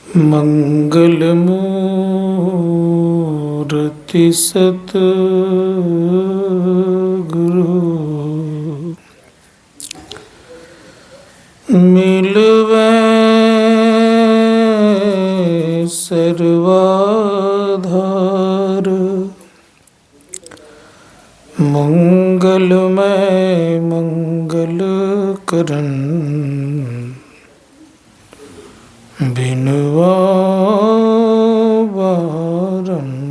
मंगलमूर्ति सतगुरु मिलवे सर्वाधार। मंगलमय मंगल करन बिनवा बारंबार।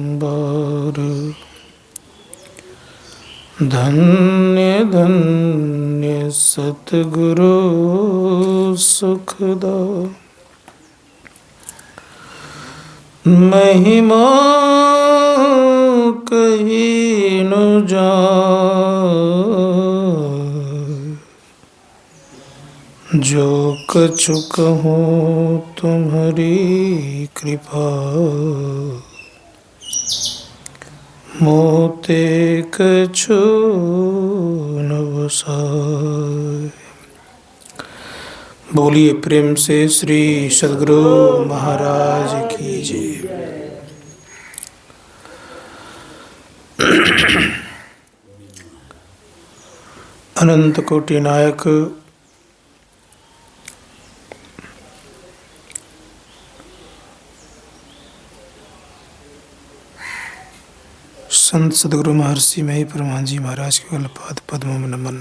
धन्य धन्य सतगुरु सुखदा। महिमा कही न जाए, जो कछु कहूँ तुम्हारी कृपा। मोते कछु न बसाए। बोलिए प्रेम से श्री सद्गुरु महाराज की जय। अनंत कोटि नायक संत सद्गुरु महर्षि मही परमान जी महाराज के पाद पद्मों में नमन।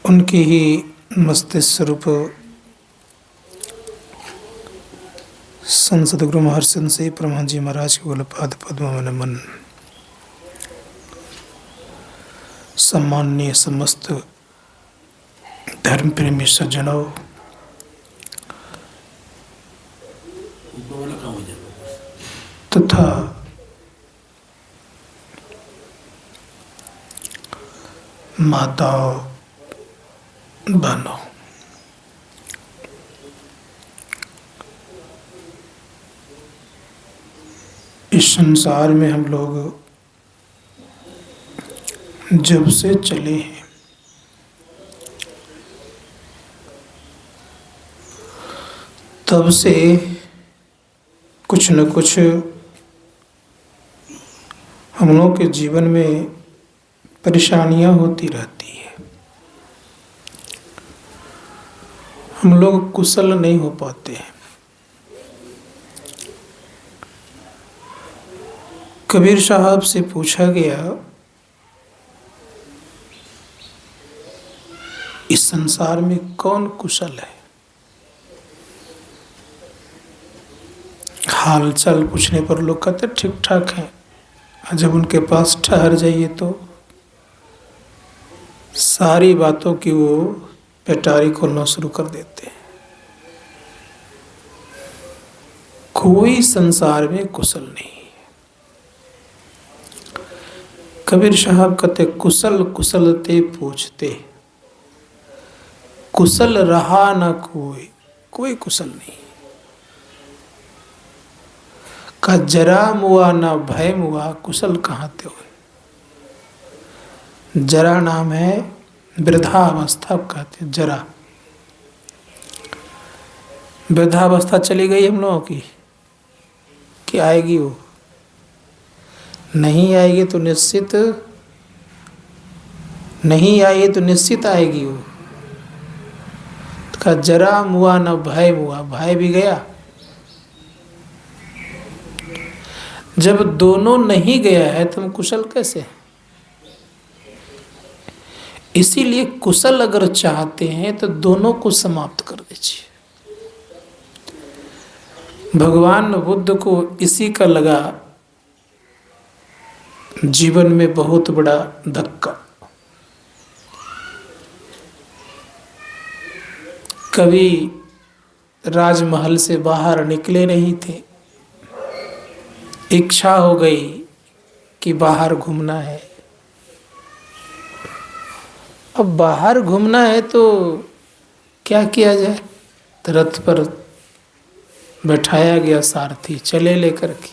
उनकी ही मस्तिष्क स्वरूप संत सद्गुरु महर्षि से परमान जी महाराज के पाद पद्मों में नमन। सम्माननीय समस्त धर्म प्रेमी सज्जनों, तथा माताओं बहनों, इस संसार में हम लोग जब से चले हैं तब से कुछ न कुछ हम लोग के जीवन में परेशानियां होती रहती है। हम लोग कुशल नहीं हो पाते हैं। कबीर साहब से पूछा गया, इस संसार में कौन कुशल है? हाल चाल पूछने पर लोग कहते ठीक ठाक हैं। जब उनके पास ठहर जाइए तो सारी बातों की वो पेटारी खोलना शुरू कर देते हैं। कोई संसार में कुशल नहीं। कबीर साहब कहते कुशल कुशल ते पूछते, कुशल रहा न कोई, कोई कुशल नहीं। का जरा मुआ न भय मुआ, कुशल कहाँ ते हुए। जरा नाम है वृद्धावस्था कहते। जरा वृद्धावस्था चली गई हम लोगों की कि आएगी? वो नहीं आएगी तो निश्चित नहीं आएगी तो निश्चित आएगी वो। का जरा मुआ न भय मुआ, भय भी गया। जब दोनों नहीं गया है तो हम कुशल कैसे हैं? इसीलिए कुशल अगर चाहते हैं तो दोनों को समाप्त कर दीजिए। भगवान बुद्ध को इसी का लगा जीवन में बहुत बड़ा धक्का। कभी राजमहल से बाहर निकले नहीं थे, इच्छा हो गई कि बाहर घूमना है। अब बाहर घूमना है तो क्या किया जाए? तो रथ पर बैठाया गया सारथी, चले लेकर के।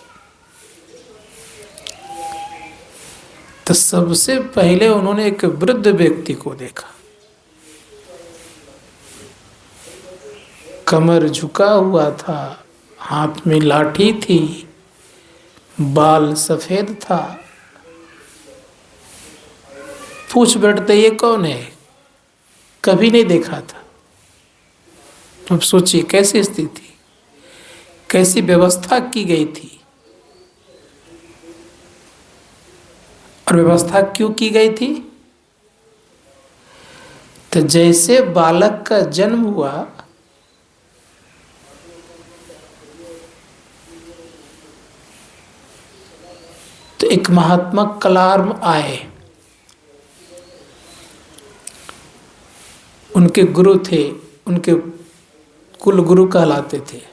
तो सबसे पहले उन्होंने एक वृद्ध व्यक्ति को देखा, कमर झुका हुआ था, हाथ में लाठी थी, बाल सफेद था। पूछ बैठते ये कौन है, कभी नहीं देखा था। अब सोचिए कैसी स्थिति, कैसी व्यवस्था की गई थी। और व्यवस्था क्यों की गई थी? तो जैसे बालक का जन्म हुआ तो एक महात्मा कलार्म आए, उनके गुरु थे, उनके कुल गुरु कहलाते थे।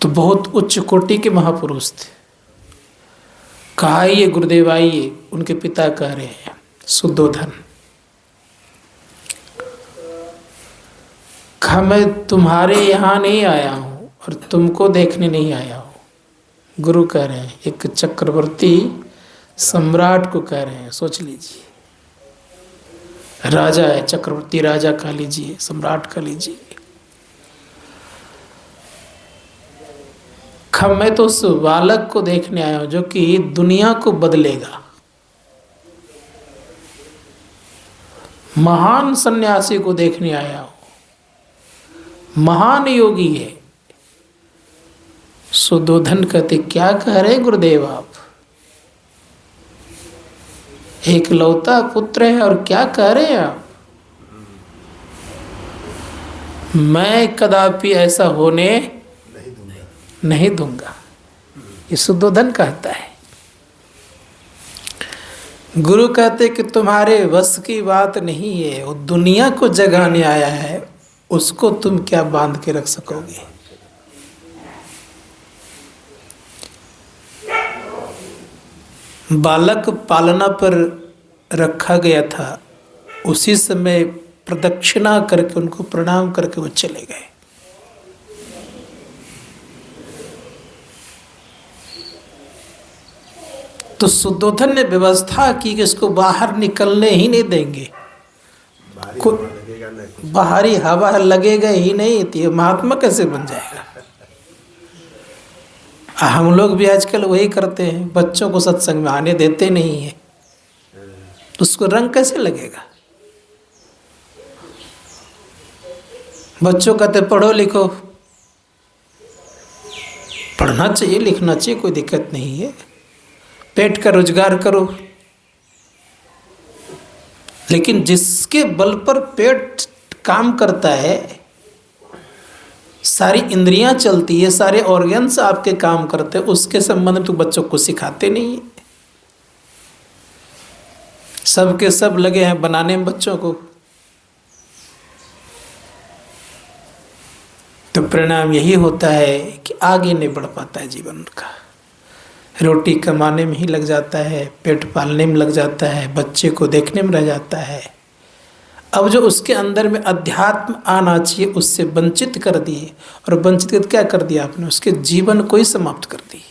तो बहुत उच्च कोटि के महापुरुष थे। कहा ये गुरुदेव आइए, उनके पिता कह रहे हैं सुद्धोधन, कहा मैं तुम्हारे यहाँ नहीं आया हूँ और तुमको देखने नहीं आया हूँ। गुरु कह रहे हैं, एक चक्रवर्ती सम्राट को कह रहे हैं, सोच लीजिए, राजा है, चक्रवर्ती राजा कह लीजिए, सम्राट कह लीजिए। मैं तो उस बालक को देखने आया हूं जो कि दुनिया को बदलेगा, महान सन्यासी को देखने आया हूं, महान योगी है। सुद्धोधन कहते क्या कह रहे गुरुदेव आप, एक लौता पुत्र है और क्या कह रहे हैं आप? मैं कदापि ऐसा होने नहीं दूंगा, ये सुद्धोधन कहता है। गुरु कहते कि तुम्हारे वश की बात नहीं है, वो दुनिया को जगाने आया है, उसको तुम क्या बांध के रख सकोगे? बालक पालना पर रखा गया था, उसी समय प्रदक्षिणा करके उनको प्रणाम करके वो चले गए। तो सुद्धोधन ने व्यवस्था की कि इसको बाहर निकलने ही नहीं देंगे, बाहरी हवा लगेगा ही नहीं, तो ये महात्मा कैसे बन जाएगा? हम लोग भी आजकल वही करते हैं, बच्चों को सत्संग में आने देते नहीं है, उसको रंग कैसे लगेगा? बच्चों कहते पढ़ो लिखो, पढ़ना चाहिए लिखना चाहिए, कोई दिक्कत नहीं है, पेट का रोजगार करो। लेकिन जिसके बल पर पेट काम करता है, सारी इंद्रियां चलती है, सारे ऑर्गन्स आपके काम करते हैं, उसके संबंध में तो बच्चों को सिखाते नहीं है। सबके सब लगे हैं बनाने में बच्चों को, तो परिणाम यही होता है कि आगे नहीं बढ़ पाता है जीवन का, रोटी कमाने में ही लग जाता है, पेट पालने में लग जाता है, बच्चे को देखने में रह जाता है। अब जो उसके अंदर में अध्यात्म आना चाहिए उससे वंचित कर दिए, और वंचित कर क्या कर दिया आपने? उसके जीवन को ही समाप्त कर दी।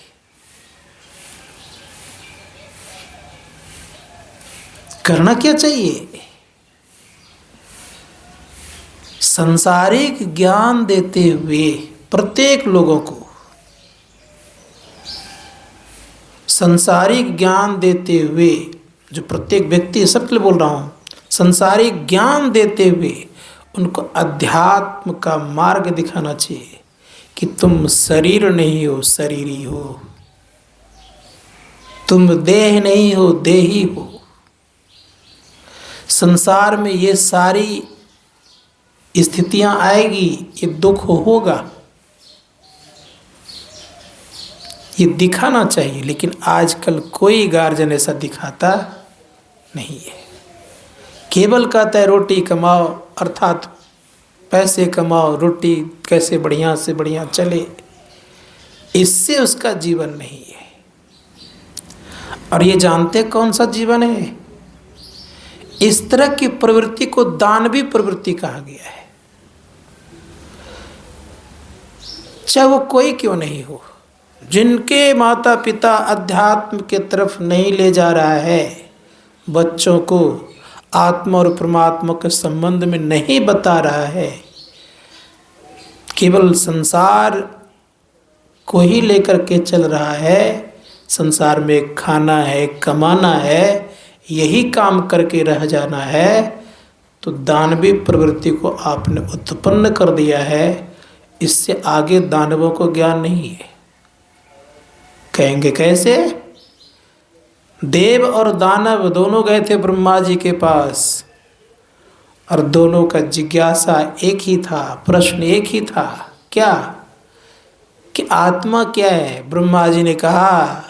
करना क्या चाहिए? सांसारिक ज्ञान देते हुए प्रत्येक लोगों को, संसारिक ज्ञान देते हुए, जो प्रत्येक व्यक्ति, सबके लिए बोल रहा हूँ, संसारिक ज्ञान देते हुए उनको अध्यात्म का मार्ग दिखाना चाहिए कि तुम शरीर नहीं हो, शरीरी हो, तुम देह नहीं हो, देही हो। संसार में ये सारी स्थितियां आएगी, ये दुख होगा, ये दिखाना चाहिए। लेकिन आजकल कोई गार्जियन ऐसा दिखाता नहीं है, केवल कहता है रोटी कमाओ, अर्थात पैसे कमाओ, रोटी कैसे बढ़िया से बढ़िया चले, इससे उसका जीवन नहीं है। और ये जानते कौन सा जीवन है? इस तरह की प्रवृत्ति को दानवी प्रवृत्ति कहा गया है। चाहे वो कोई क्यों नहीं हो, जिनके माता पिता अध्यात्म के तरफ नहीं ले जा रहा है, बच्चों को आत्मा और परमात्मा के संबंध में नहीं बता रहा है, केवल संसार को ही लेकर के चल रहा है, संसार में खाना है, कमाना है, यही काम करके रह जाना है, तो दानवी प्रवृत्ति को आपने उत्पन्न कर दिया है। इससे आगे दानवों को ज्ञान नहीं है। कहेंगे कैसे? देव और दानव दोनों गए थे ब्रह्मा जी के पास और दोनों का जिज्ञासा एक ही था, प्रश्न एक ही था। क्या? कि आत्मा क्या है? ब्रह्मा जी ने कहा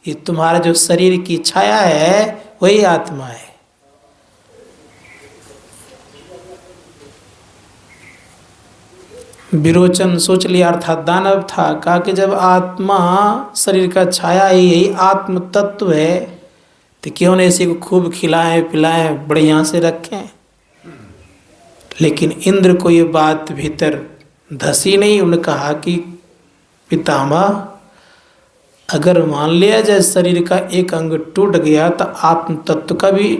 ये तुम्हारा जो शरीर की छाया है वही आत्मा है। विरोचन सोच लिया, अर्थात दानव था, कहा कि जब आत्मा शरीर का छाया ही यही आत्म तत्व है तो क्यों नहीं इसी को खूब खिलाएं पिलाएं बढ़िया से रखें। लेकिन इंद्र को ये बात भीतर धसी नहीं। उन्होंने कहा कि पितामह, अगर मान लिया जाए शरीर का एक अंग टूट गया तो आत्म तत्व का भी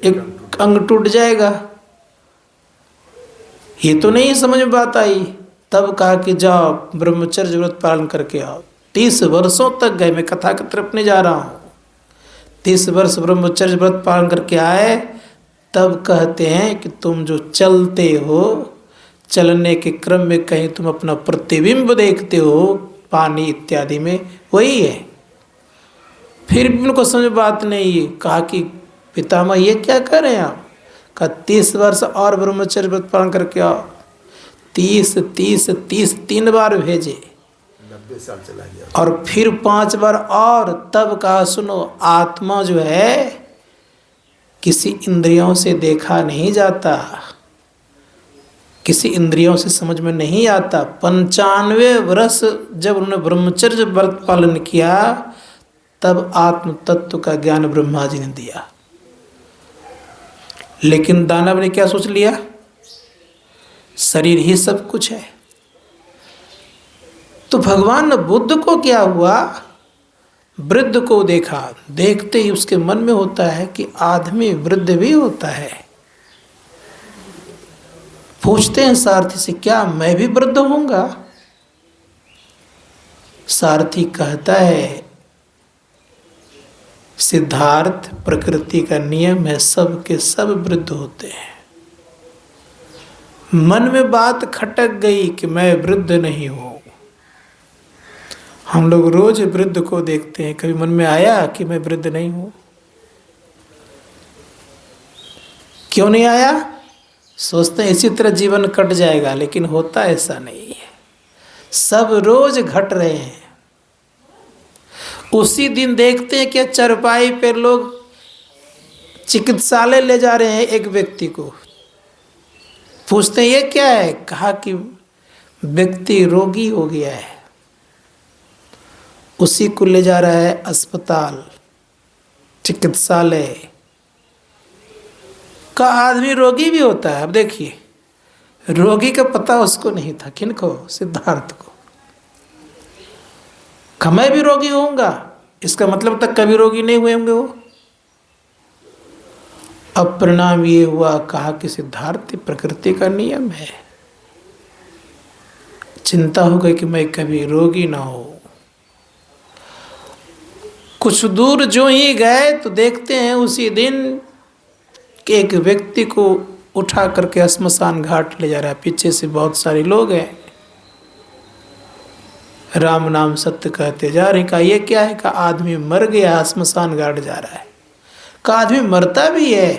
एक अंग टूट जाएगा। ये तो नहीं समझ में बात आई। तब कहा कि जाओ ब्रह्मचर्य व्रत पालन करके आओ। 30 वर्षों तक गए, मैं कथा की तरफ नहीं जा रहा हूँ। 30 वर्ष ब्रह्मचर्य व्रत पालन करके आए, तब कहते हैं कि तुम जो चलते हो, चलने के क्रम में कहीं तुम अपना प्रतिबिंब देखते हो पानी इत्यादि में, वही है। फिर भी उनको समझ बात नहीं। कहा कि पितामह ये क्या कर रहे हैं आप? कहा 30 वर्ष और ब्रह्मचर्य व्रत पालन करके आओ। 30 30 30 3 बार भेजे, 90 साल चला गया। और फिर 5 बार और। तब कहा सुनो, आत्मा जो है किसी इंद्रियों से देखा नहीं जाता, किसी इंद्रियों से समझ में नहीं आता। 95 वर्ष जब उन्होंने ब्रह्मचर्य व्रत पालन किया, तब आत्म तत्व का ज्ञान ब्रह्मा जी ने दिया। लेकिन दानव ने क्या सोच लिया? शरीर ही सब कुछ है। तो भगवान बुद्ध को क्या हुआ? वृद्ध को देखा, देखते ही उसके मन में होता है कि आदमी वृद्ध भी होता है। पूछते हैं सारथी से, क्या मैं भी वृद्ध होऊंगा? सारथी कहता है, सिद्धार्थ, प्रकृति का नियम है, सब के सब वृद्ध होते हैं। मन में बात खटक गई कि मैं वृद्ध नहीं हूं। हम लोग रोज वृद्ध को देखते हैं, कभी मन में आया कि मैं वृद्ध नहीं हूं? क्यों नहीं आया? सोचते हैं इसी तरह जीवन कट जाएगा, लेकिन होता ऐसा नहीं है। सब रोज घट रहे हैं। उसी दिन देखते हैं कि चरपाई पे लोग चिकित्सालय ले जा रहे हैं एक व्यक्ति को। पूछते हैं ये क्या है? कहा कि व्यक्ति रोगी हो गया है, उसी को ले जा रहा है अस्पताल, चिकित्सालय। का आदमी रोगी भी होता है। अब देखिए, रोगी का पता उसको नहीं था। किनको? सिद्धार्थ को। मैं भी रोगी होऊंगा, इसका मतलब तक कभी रोगी नहीं हुए होंगे वो। अब परिणाम ये हुआ, कहा कि सिद्धार्थ, प्रकृति का नियम है। चिंता हो गई कि मैं कभी रोगी ना हो। कुछ दूर जो ही गए तो देखते हैं उसी दिन कि एक व्यक्ति को उठा करके श्मशान घाट ले जा रहा है। पीछे से बहुत सारे लोग हैं, राम नाम सत्य कहते जा रहे। कहा ये क्या है? कहा आदमी मर गया, श्मशान घाट जा रहा है। कहा आदमी मरता भी है?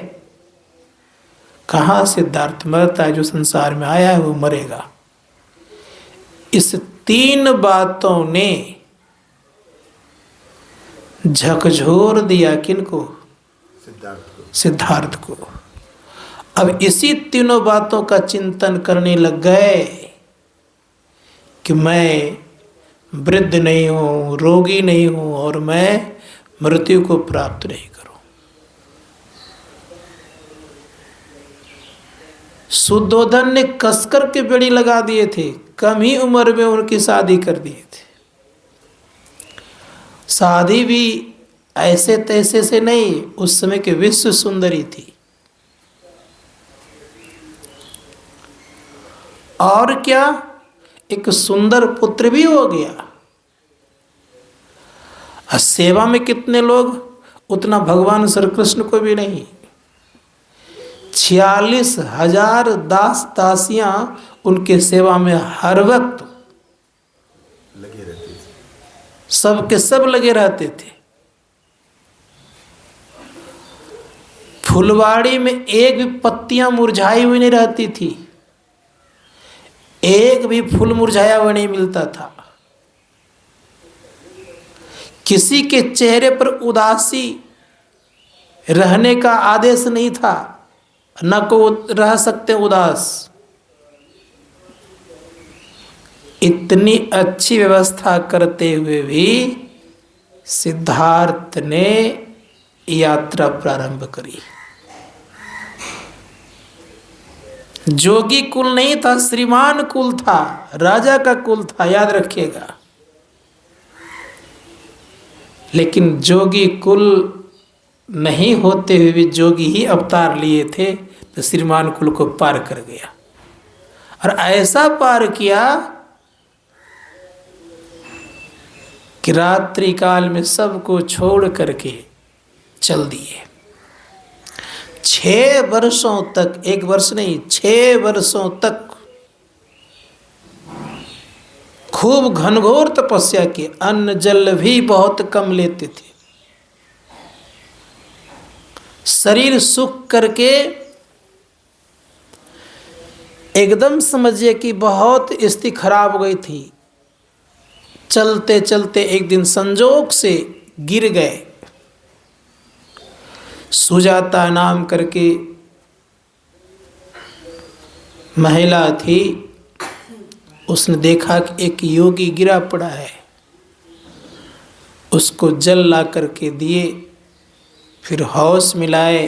कहाँ? सिद्धार्थ मरता है, जो संसार में आया है वो मरेगा। इस 3 बातों ने झकझोर दिया किनको? सिद्धार्थ को। अब इसी तीनों बातों का चिंतन करने लग गए कि मैं वृद्ध नहीं हूँ, रोगी नहीं हूँ, और मैं मृत्यु को प्राप्त नहीं करूँ। शुद्धोधन ने कसकर के बेड़ी लगा दिए थे, कम ही उम्र में उनकी शादी कर दिए थे। शादी भी ऐसे तैसे से नहीं, उस समय के विश्व सुंदरी थी। और क्या, एक सुंदर पुत्र भी हो गया। और सेवा में कितने लोग, उतना भगवान श्री कृष्ण को भी नहीं। 46,000 दास दासियां उनके सेवा में हर वक्त लगे रहते थे। सब के सब लगे रहते थे। फुलवाड़ी में एक भी पत्तियां मुरझाई हुई नहीं रहती थी, एक भी फूल मुरझाया हुआ नहीं मिलता था। किसी के चेहरे पर उदासी रहने का आदेश नहीं था, न को रह सकते उदास। इतनी अच्छी व्यवस्था करते हुए भी सिद्धार्थ ने यात्रा प्रारंभ करी। जोगी कुल नहीं था, श्रीमान कुल था, राजा का कुल था, याद रखिएगा। लेकिन जोगी कुल नहीं होते हुए भी जोगी ही अवतार लिए थे, तो श्रीमान कुल को पार कर गया। और ऐसा पार किया कि रात्रि काल में सबको छोड़ करके चल दिए। 6 वर्षों तक, 1 वर्ष नहीं, 6 वर्षों तक खूब घनघोर तपस्या की, अन्न जल भी बहुत कम लेते थे। शरीर सुख करके एकदम समझिए कि बहुत स्थिति खराब हो गई थी। चलते चलते एक दिन संजोग से गिर गए। सुजाता नाम करके महिला थी, उसने देखा कि एक योगी गिरा पड़ा है, उसको जल ला करके दिए, फिर होश मिलाए।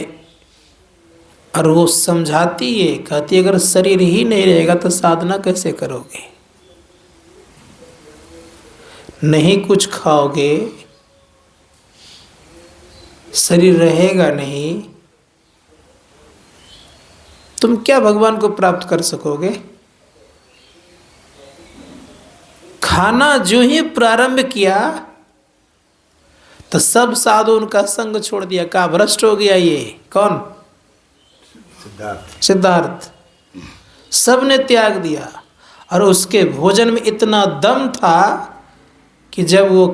और वो समझाती है, कहती अगर शरीर ही नहीं रहेगा तो साधना कैसे करोगे, नहीं कुछ खाओगे, शरीर रहेगा नहीं, तुम क्या भगवान को प्राप्त कर सकोगे। खाना जो ही प्रारंभ किया तो सब साधु उनका संग छोड़ दिया। कहा भ्रष्ट हो गया ये। कौन? सिद्धार्थ। सब ने त्याग दिया। और उसके भोजन में इतना दम था कि जब वो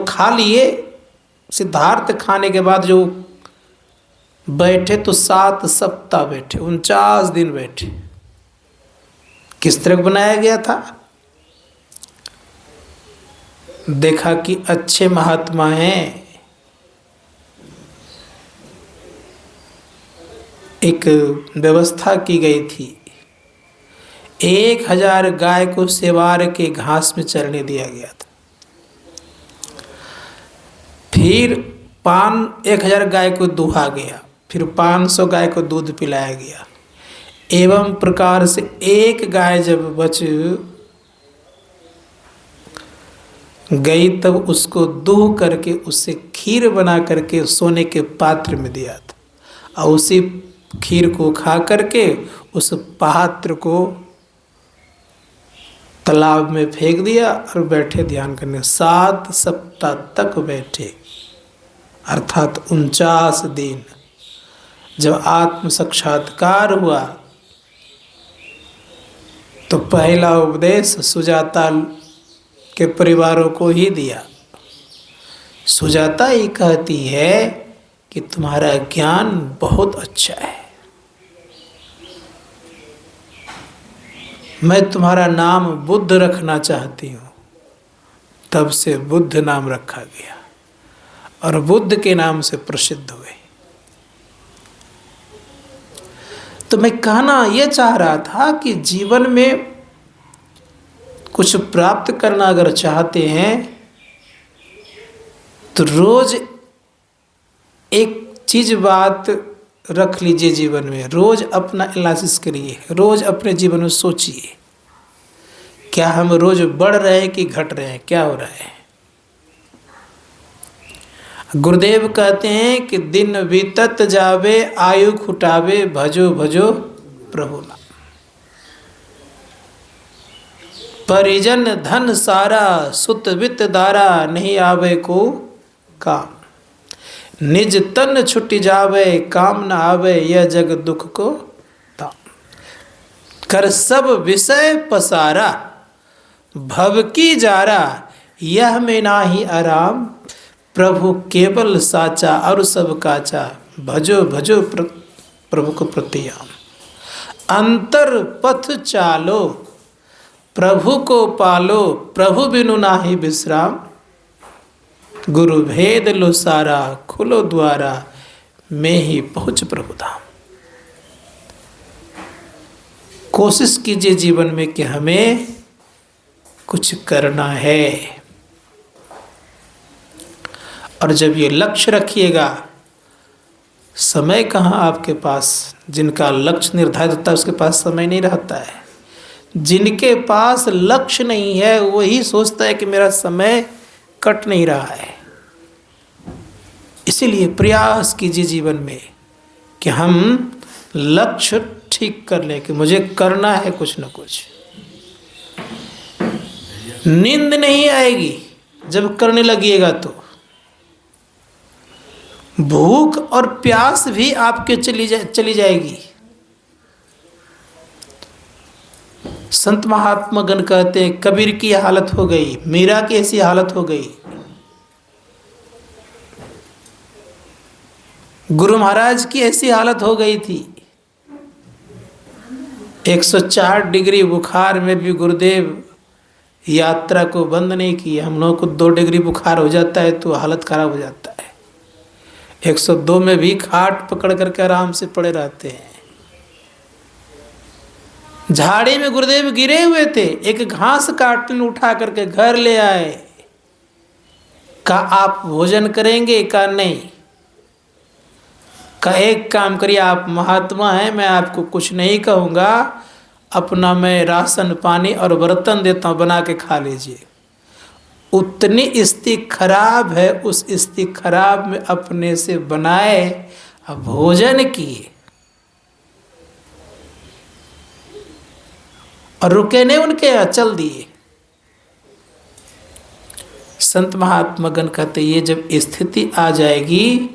खा लिए, सिद्धार्थ खाने के बाद जो बैठे तो 7 सप्ताह बैठे, 49 दिन बैठे। किस तरह बनाया गया था? देखा कि अच्छे महात्मा हैं, एक व्यवस्था की गई थी। 1000 गाय को सेवार के घास में चरने दिया गया था। फिर 1000 गाय को दुहा गया, फिर 500 गाय को दूध पिलाया गया। एवं प्रकार से एक गाय जब बच गई तब उसको दूह करके उससे खीर बना करके सोने के पात्र में दिया था। और उसी खीर को खा करके उस पात्र को तालाब में फेंक दिया और बैठे ध्यान करने। 7 सप्ताह तक बैठे, अर्थात 49 दिन। जब आत्म साक्षात्कार हुआ तो पहला उपदेश सुजाता के परिवारों को ही दिया। सुजाता ही कहती है कि तुम्हारा ज्ञान बहुत अच्छा है, मैं तुम्हारा नाम बुद्ध रखना चाहती हूँ। तब से बुद्ध नाम रखा गया और बुद्ध के नाम से प्रसिद्ध हुए। तो मैं कहना यह चाह रहा था कि जीवन में कुछ प्राप्त करना अगर चाहते हैं तो रोज एक चीज बात रख लीजिए जीवन में, रोज अपना एनालिसिस करिए, रोज अपने जीवन में सोचिए, क्या हम रोज बढ़ रहे हैं कि घट रहे हैं, क्या हो रहा है। गुरुदेव कहते हैं कि दिन बीतत जावे आयु खुटावे, भजो भजो प्रभु नाम। परिजन धन सारा सुत वित दारा, नहीं आवे को काम। निज तन छुट जावे काम न आवे, यह जग दुख को ताम। कर सब विषय पसारा भव की जारा, यह में नाही आराम। प्रभु केवल साचा और सब काचा, भजो भजो प्रभु को प्रतियाम। अंतर पथ चालो प्रभु को पालो, प्रभु बिनु नाही विश्राम। गुरु भेद लो सारा खुलो द्वारा, मैं ही पहुँच प्रभु धाम। कोशिश कीजिए जीवन में कि हमें कुछ करना है, और जब ये लक्ष्य रखिएगा, समय कहाँ आपके पास, जिनका लक्ष्य निर्धारित होता है उसके पास समय नहीं रहता है। जिनके पास लक्ष्य नहीं है वही सोचता है कि मेरा समय कट नहीं रहा है। इसीलिए प्रयास कीजिए जीवन में कि हम लक्ष्य ठीक कर लें कि मुझे करना है कुछ न कुछ। नींद नहीं आएगी जब करने लगिएगा तो। भूख और प्यास भी आपके चली जाएगी। संत महात्मा गण कहते हैं, कबीर की हालत हो गई, मीरा की ऐसी हालत हो गई, गुरु महाराज की ऐसी हालत हो गई थी। 104 डिग्री बुखार में भी गुरुदेव यात्रा को बंद नहीं किया। हम लोगों को 2 डिग्री बुखार हो जाता है तो हालत खराब हो जाता है। 102 में भी खाट पकड़ करके आराम से पड़े रहते हैं। झाड़ी में गुरुदेव गिरे हुए थे, एक घास काटने उठा करके घर ले आए। कहा आप भोजन करेंगे? कहा नहीं। कहा एक काम करिए, आप महात्मा हैं, मैं आपको कुछ नहीं कहूँगा, अपना मैं राशन पानी और बर्तन देता हूँ, बना के खा लीजिए। उतनी स्थिति खराब है, उस स्थिति खराब में अपने से बनाए भोजन किए और रुके नहीं, उनके यहाँ चल दिए। संत महात्मा गण कहते ये जब स्थिति आ जाएगी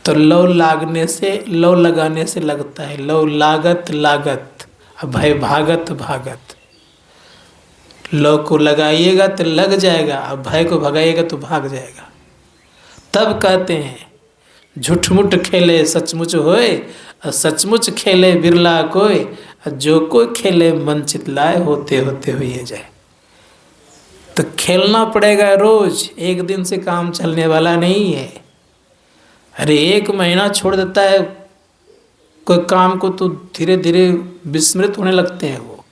तो लौ लगाने से लगता है। लौ लागत लागत, भय भागत भागत। लौ को लगाइएगा तो लग जाएगा, अब भय को भगाइएगा तो भाग जाएगा। तब कहते हैं झूठमुठ खेले सचमुच होए, और सचमुच खेले बिरला कोई, जो कोई खेले मन चितलाए, होते होते हुए जाए। तो खेलना पड़ेगा रोज, एक दिन से काम चलने वाला नहीं है। अरे 1 महीना छोड़ देता है कोई काम को तो धीरे धीरे विस्मृत होने लगते हैं वो।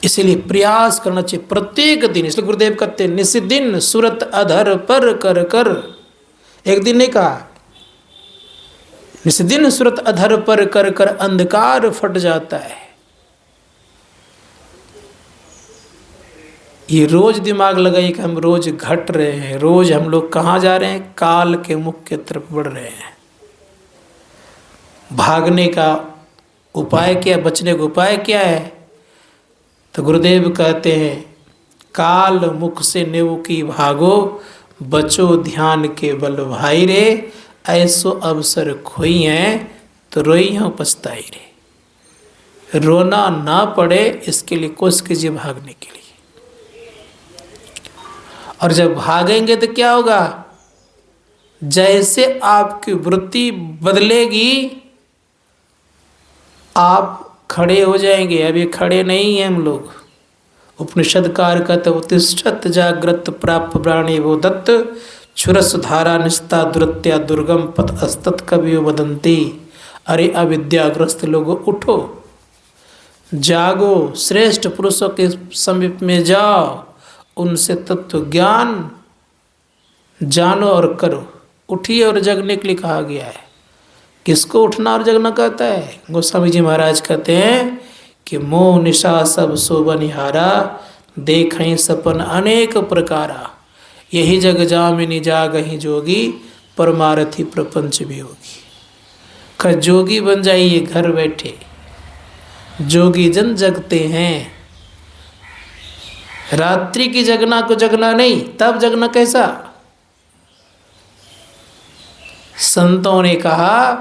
इसीलिए प्रयास करना चाहिए प्रत्येक दिन। इसलिए गुरुदेव कहते हैं निस्दिन सुरत अधर पर कर कर। एक दिन नहीं कहा, निस्दिन सुरत अधर पर कर कर अंधकार फट जाता है। ये रोज दिमाग लगाइए कि हम रोज घट रहे हैं, रोज हम लोग कहाँ जा रहे हैं? काल के मुख की तरफ बढ़ रहे हैं। भागने का उपाय क्या, बचने का उपाय क्या है? तो गुरुदेव कहते हैं काल मुख से नेव की भागो, बचो ध्यान के बल भाई रे। ऐसो अवसर खोई हैं तो रोई हूँ पछताई रे। रोना ना पड़े इसके लिए कोशिश कीजिए भागने के लिए। और जब भागेंगे तो क्या होगा? जैसे आपकी वृत्ति बदलेगी आप खड़े हो जाएंगे। अभी खड़े नहीं हैं हम लोग। उपनिषद कार कहते उत्तिष्ठत जागृत प्राप्त प्राणी वो दत्त, छुरस धारा निस्ता दुरत्या दुर्गम पथ अस्तत कवियो वदंती। अरे अविद्याग्रस्त लोगों उठो, जागो, श्रेष्ठ पुरुषों के समीप में जाओ, उनसे तत्व ज्ञान जानो और करो, उठिए और जगने के लिए कहा गया है। किसको उठना और जगना कहता है? गोस्वामी जी महाराज कहते हैं कि मोह निशा सब सोबनिहारा, देखें सपन अनेक प्रकारा, यही जग जामिनी जागहि जोगी, परमारथी प्रपंच भी होगी। का जोगी बन जाइए घर बैठे, जोगी जन जगते हैं। रात्रि की जगना को जगना नहीं, तब जगना कैसा? संतों ने कहा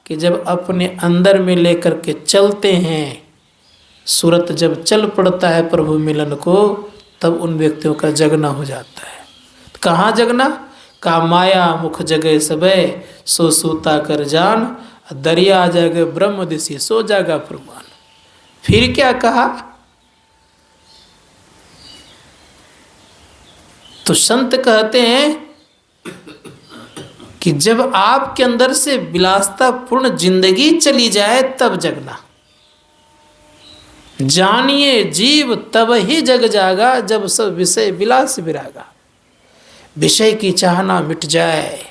कि जब अपने अंदर में लेकर के चलते हैं, सूरत जब चल पड़ता है प्रभु मिलन को, तब उन व्यक्तियों का जगना हो जाता है। कहाँ जगना? का माया मुख जगह सबे, सो सूता कर जान, दरिया जग ब्रह्म दिशी, सो जागा प्रमाण। फिर क्या कहा? तो संत कहते हैं कि जब आपके अंदर से विलासता पूर्ण जिंदगी चली जाए तब जगना। जानिए जीव तब ही जग जागा, जब सब विषय विलास विरागा। विषय की चाहना मिट जाए।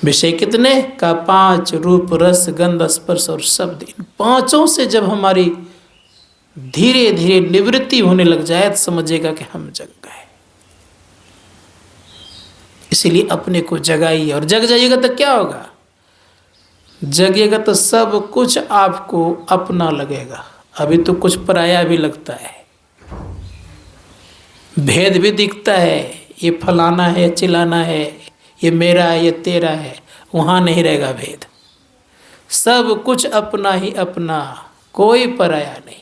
विषय कितने का? 5, रूप रस गंध स्पर्श और शब्द। इन 5 से जब हमारी धीरे धीरे निवृत्ति होने लग जाए तो समझिएगा कि हम जग गए। इसीलिए अपने को जगाइए, और जग जाइएगा तो क्या होगा? जगिएगा तो सब कुछ आपको अपना लगेगा। अभी तो कुछ पराया भी लगता है, भेद भी दिखता है, ये फलाना है, चिलाना है, ये मेरा है, ये तेरा है। वहाँ नहीं रहेगा भेद, सब कुछ अपना ही अपना, कोई पराया नहीं,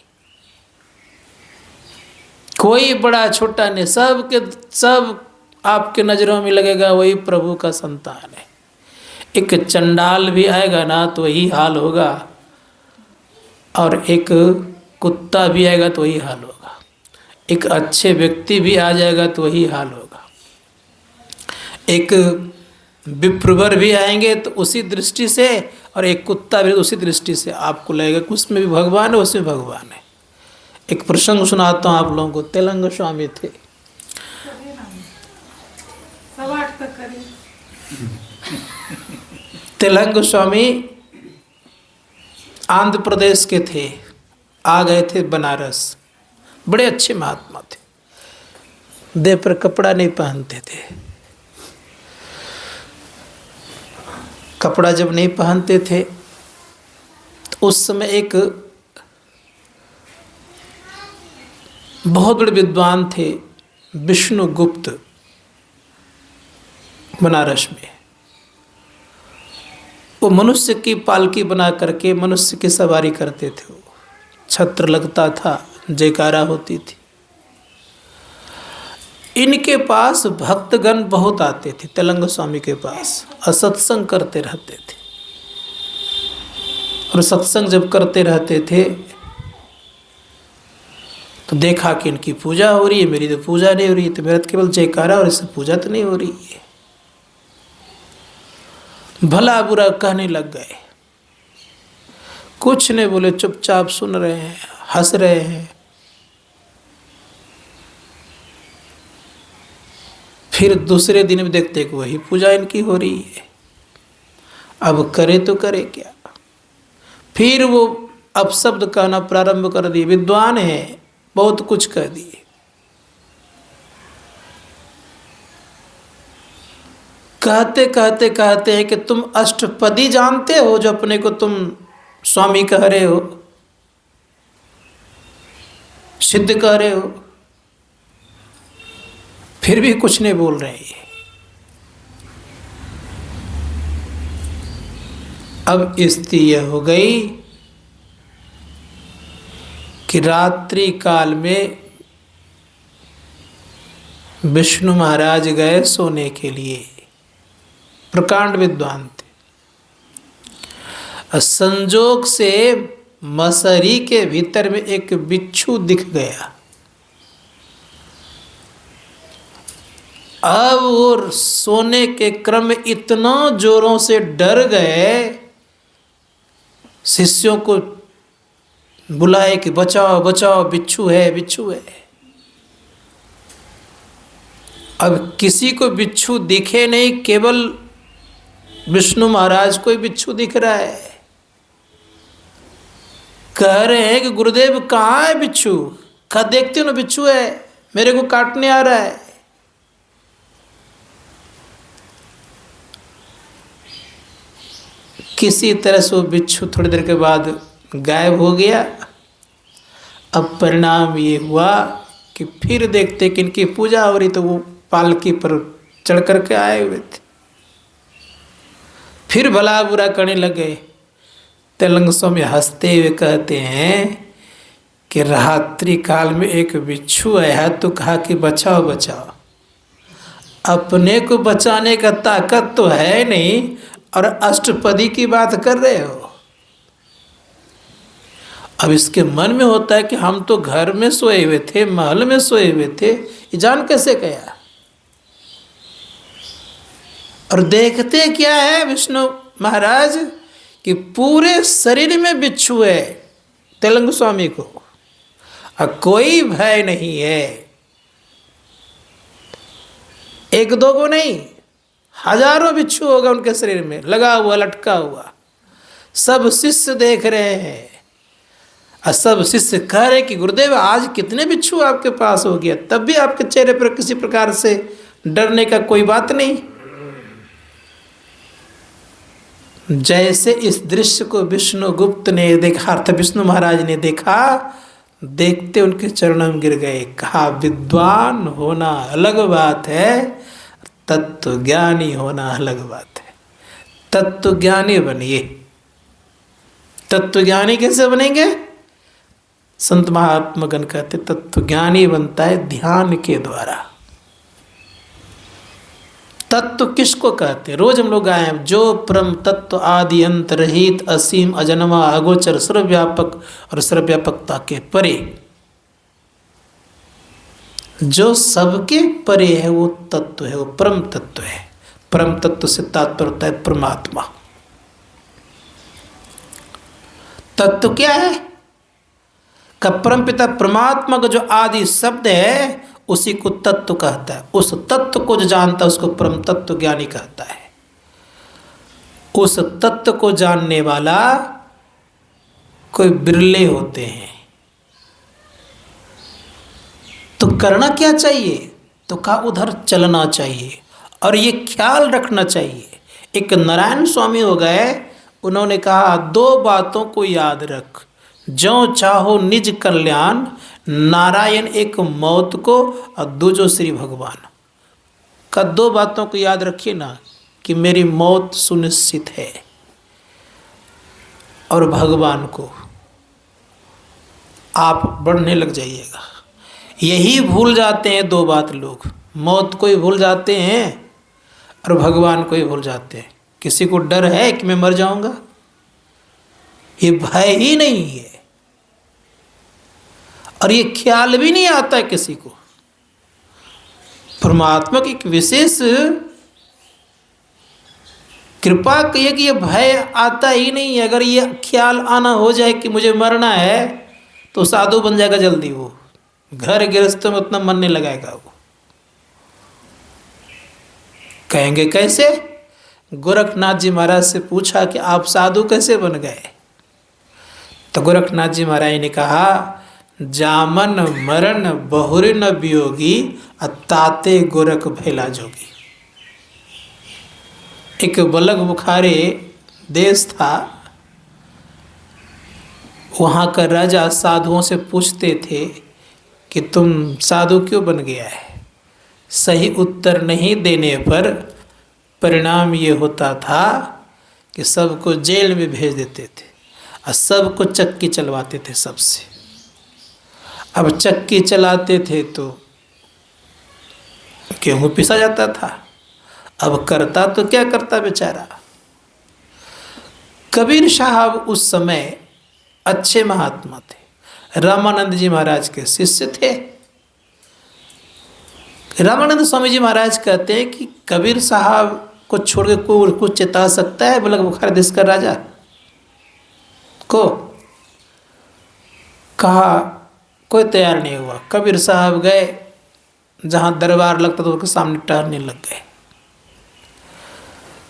कोई बड़ा छोटा नहीं, सब के सब आपके नज़रों में लगेगा वही प्रभु का संतान है। एक चंडाल भी आएगा ना तो वही हाल होगा, और एक कुत्ता भी आएगा तो वही हाल होगा, एक अच्छे व्यक्ति भी आ जाएगा तो वही हाल होगा, एक विप्रवर भी आएंगे तो उसी दृष्टि से, और एक कुत्ता भी उसी दृष्टि से आपको लगेगा कि उसमें भी भगवान है, उसमें भगवान है। एक प्रसंग सुनाता हूँ आप लोगों को। तेलंग स्वामी थे, तेलंग स्वामी आंध्र प्रदेश के थे, आ गए थे बनारस। बड़े अच्छे महात्मा थे, देह पर कपड़ा नहीं पहनते थे। कपड़ा जब नहीं पहनते थे तो उस समय एक बहुत बड़े विद्वान थे, विष्णुगुप्त, बनारस में। वो मनुष्य की पालकी बना करके मनुष्य की सवारी करते थे। वो छत्र लगता था, जयकारा होती थी। इनके पास भक्तगण बहुत आते थे, तेलंग स्वामी के पास, और सत्संग करते रहते थे। और सत्संग जब करते रहते थे तो देखा कि इनकी पूजा हो रही है, मेरी तो पूजा नहीं हो रही है, तो मेरा तो केवल जयकारा और इससे पूजा तो नहीं हो रही है। भला बुरा कहने लग गए, कुछ नहीं बोले, चुपचाप सुन रहे हैं, हंस रहे हैं। फिर दूसरे दिन में देखते कि वही पूजा इनकी हो रही है। अब करे तो करे क्या? फिर वो अपशब्द कहना प्रारंभ कर दिए, विद्वान है, बहुत कुछ कह दिए। कहते कहते कहते हैं कि तुम अष्टपदी जानते हो, जो अपने को तुम स्वामी कह रहे हो, सिद्ध कह रहे हो, फिर भी कुछ नहीं बोल रहे हैं। अब स्थिति यह हो गई कि रात्रि काल में विष्णु महाराज गए सोने के लिए। प्रकांड विद्वान थे। संजोग से मसरी के भीतर में एक बिच्छू दिख गया। अब वो सोने के क्रम में इतना जोरों से डर गए, शिष्यों को बुलाए कि बचाओ बचाओ, बिच्छू है, बिच्छू है। अब किसी को बिच्छू दिखे नहीं, केवल विष्णु महाराज को ही बिच्छू दिख रहा है। कह रहे हैं कि गुरुदेव कहाँ है बिच्छू? कहा देखते हो ना बिच्छू है, मेरे को काटने आ रहा है। किसी तरह से वो बिच्छू थोड़ी देर के बाद गायब हो गया। अब परिणाम ये हुआ कि फिर देखते कि इनकी पूजा हो रही, तो वो पालकी पर चढ़ करके आए हुए थे। फिर भला बुरा करने लगे। तेलंग स्वामी हंसते हुए कहते हैं कि रात्रि काल में एक बिच्छू आया तो कहा कि बचाओ बचाओ। अपने को बचाने का ताकत तो है नहीं और अष्टपदी की बात कर रहे हो। अब इसके मन में होता है कि हम तो घर में सोए हुए थे, महल में सोए हुए थे, ये जान कैसे गया? और देखते क्या है विष्णु महाराज कि पूरे शरीर में बिच्छू है तेलंग स्वामी को, और कोई भय नहीं है। एक दो को नहीं, हजारों बिच्छू होगा उनके शरीर में लगा हुआ, लटका हुआ। सब शिष्य देख रहे हैं और सब शिष्य कह रहे कि गुरुदेव आज कितने बिच्छू आपके पास हो गया, तब भी आपके चेहरे पर किसी प्रकार से डरने का कोई बात नहीं। जैसे इस दृश्य को विष्णुगुप्त ने देखा, अर्थात विष्णु महाराज ने देखा, देखते उनके चरणों में गिर गए। कहा विद्वान होना अलग बात है, तत्व ज्ञानी होना अलग बात है। तत्व ज्ञानी बनिए। तत्व ज्ञानी कैसे बनेंगे? संत महात्मागण कहते तत्व ज्ञानी बनता है ध्यान के द्वारा। तत्व किसको कहते हैं? रोज हम लोग आए हैं, जो परम तत्व आदि अंत रहित असीम अजन्मा अगोचर सर्वव्यापक और सर्वव्यापकता के परे, जो सबके परे है वो तत्व है, वो परम तत्व है। परम तत्व से तात्पर्य होता है परमात्मा। तत्व क्या है? का परम पिता परमात्मा का जो आदि शब्द है उसी को तत्व कहता है। उस तत्व को जो जानता है उसको परम तत्व ज्ञानी कहता है। उस तत्व को जानने वाला कोई बिरले होते हैं। तो करना क्या चाहिए? तो कहा उधर चलना चाहिए और ये ख्याल रखना चाहिए। एक नारायण स्वामी हो गए, उन्होंने कहा दो बातों को याद रख, जो चाहो निज कल्याण, नारायण एक मौत को और दूजो श्री भगवान का। दो बातों को याद रखिए ना कि मेरी मौत सुनिश्चित है और भगवान को आप बढ़ने लग जाइएगा। यही भूल जाते हैं दो बात लोग, मौत को ही भूल जाते हैं और भगवान को ही भूल जाते हैं। किसी को डर है कि मैं मर जाऊंगा? ये भय ही नहीं है और ये ख्याल भी नहीं आता है किसी को। परमात्मा की एक विशेष कृपा कहिए कि ये भय आता ही नहीं है। अगर ये ख्याल आना हो जाए कि मुझे मरना है तो साधु बन जाएगा जल्दी। वो घर गृहस्थ में उतना मन नहीं लगाएगा। वो कहेंगे कैसे? गोरखनाथ जी महाराज से पूछा कि आप साधु कैसे बन गए? तो गोरखनाथ जी महाराज ने कहा जामन मरण बहुरी न वियोगी, ताते गोरख भैला जोगी। एक बलग बुखारे देश था, वहाँ का राजा साधुओं से पूछते थे कि तुम साधु क्यों बन गया है? सही उत्तर नहीं देने पर परिणाम ये होता था कि सबको जेल में भेज देते थे और सबको चक्की चलवाते थे सबसे। अब चक्की चलाते थे तो गेहूँ पिसा जाता था। अब करता तो क्या करता बेचारा। कबीर साहब उस समय अच्छे महात्मा थे, रामानंद जी महाराज के शिष्य थे। रामानंद स्वामी जी महाराज कहते हैं कि कबीर साहब को छोड़ के कोई कुछ चेता सकता है बलग बुखार देश का राजा को? कहा कोई तैयार नहीं हुआ। कबीर साहब गए जहाँ दरबार लगता था उसके सामने टहलने लग गए।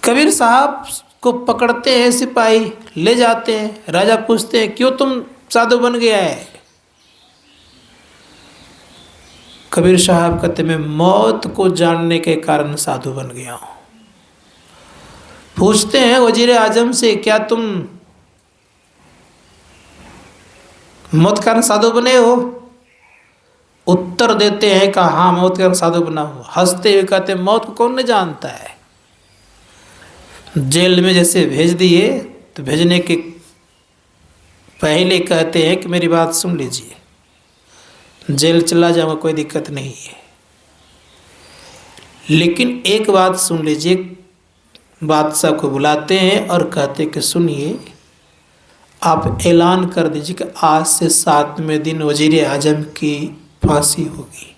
कबीर साहब को पकड़ते हैं सिपाही, ले जाते हैं। राजा पूछते हैं क्यों तुम साधु बन गया है? कबीर साहब कहते मैं मौत को जानने के कारण साधु बन गया हूँ। पूछते हैं वजीर आजम से क्या तुम मौत के कारण साधु बने हो? उत्तर देते हैं कि हाँ मौत के कारण साधु बना हो। हंसते हुए कहते मौत को कौन नहीं जानता है। जेल में जैसे भेज दिए तो भेजने के पहले कहते हैं कि मेरी बात सुन लीजिए, जेल चला जाऊंगा कोई दिक्कत नहीं है, लेकिन एक बात सुन लीजिए। बादशाह को बुलाते हैं और कहते कि सुनिए, आप ऐलान कर दीजिए कि आज से 7वें दिन वजीर आजम की फांसी होगी।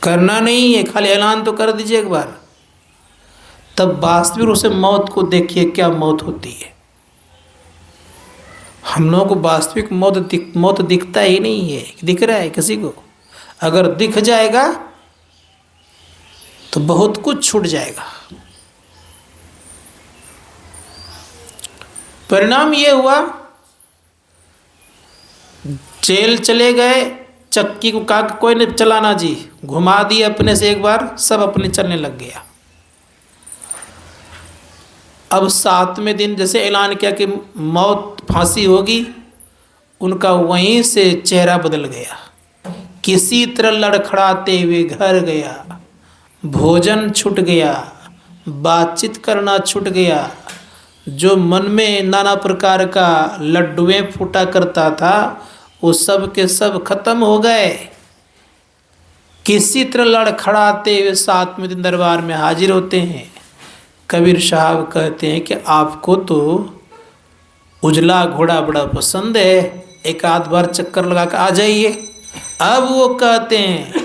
करना नहीं है, खाली ऐलान तो कर दीजिए एक बार, तब वास्तविक रूप से मौत को देखिए क्या मौत होती है। हम लोगों को वास्तविक मौत दिखता ही नहीं है। दिख रहा है किसी को? अगर दिख जाएगा तो बहुत कुछ छूट जाएगा। परिणाम ये हुआ, जेल चले गए। चक्की को कहा कोई नहीं चलाना जी, घुमा दिए अपने से एक बार, सब अपने चलने लग गया। अब 7वें दिन जैसे ऐलान किया कि मौत फांसी होगी, उनका वहीं से चेहरा बदल गया। किसी तरह लड़खड़ाते हुए घर गया, भोजन छूट गया, बातचीत करना छूट गया। जो मन में नाना प्रकार का लड्डुएं फूटा करता था वो सब के सब खत्म हो गए। किसी तरह लड़खड़ाते हुए 7वें दिन दरबार में हाजिर होते हैं। कबीर साहब कहते हैं कि आपको तो उजला घोड़ा बड़ा पसंद है, एक आध बार चक्कर लगा कर आ जाइए। अब वो कहते हैं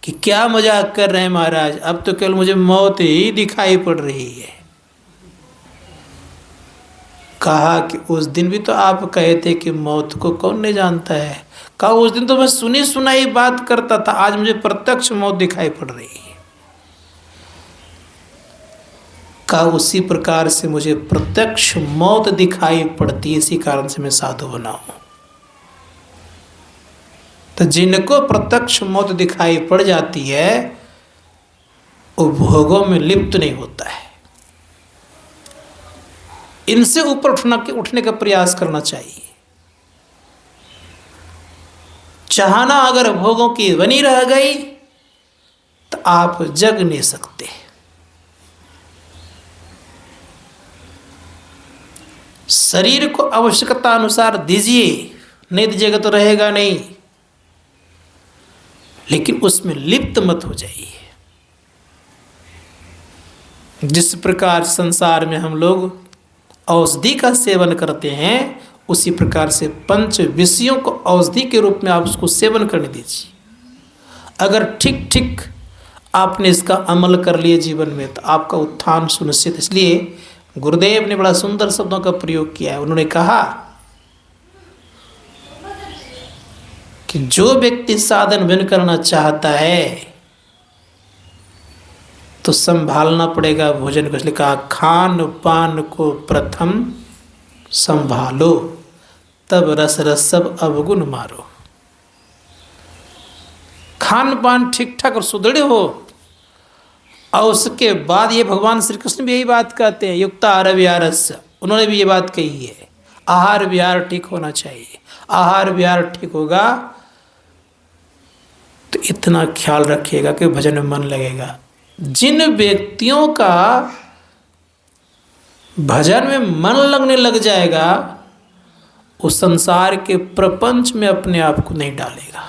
कि क्या मजाक कर रहे हैं महाराज, अब तो केवल मुझे मौत ही दिखाई पड़ रही है। कहा कि उस दिन भी तो आप कहे थे कि मौत को कौन नहीं जानता है। कहा उस दिन तो मैं सुनी सुनाई बात करता था, आज मुझे प्रत्यक्ष मौत दिखाई पड़ रही है। कहा उसी प्रकार से मुझे प्रत्यक्ष मौत दिखाई पड़ती है, इसी कारण से मैं साधु बना हूं। तो जिनको प्रत्यक्ष मौत दिखाई पड़ जाती है वो भोगों में लिप्त नहीं होता है। इनसे ऊपर उठने का प्रयास करना चाहिए। चाहना अगर भोगों की बनी रह गई तो आप जग नहीं सकते। शरीर को आवश्यकता अनुसार दीजिए, नहीं दीजिएगा तो रहेगा नहीं, लेकिन उसमें लिप्त मत हो जाइए। जिस प्रकार संसार में हम लोग औषधि का सेवन करते हैं, उसी प्रकार से पंच विषयों को औषधि के रूप में आप उसको सेवन करने दीजिए। अगर ठीक ठीक आपने इसका अमल कर लिया जीवन में तो आपका उत्थान सुनिश्चित। इसलिए गुरुदेव ने बड़ा सुंदर शब्दों का प्रयोग किया है। उन्होंने कहा कि जो व्यक्ति साधन भिन्न करना चाहता है तो संभालना पड़ेगा भोजन को। इसलिए कहा खान पान को प्रथम संभालो, तब रस रस सब अवगुण मारो। खान पान ठीक ठाक और सुदृढ़ हो, और उसके बाद ये भगवान श्री कृष्ण भी यही बात कहते हैं, युक्त आहार विहारस्य। उन्होंने भी ये बात कही है, आहार विहार ठीक होना चाहिए। आहार विहार ठीक होगा तो इतना ख्याल रखिएगा कि भजन में मन लगेगा। जिन व्यक्तियों का भजन में मन लगने लग जाएगा वो संसार के प्रपंच में अपने आप को नहीं डालेगा।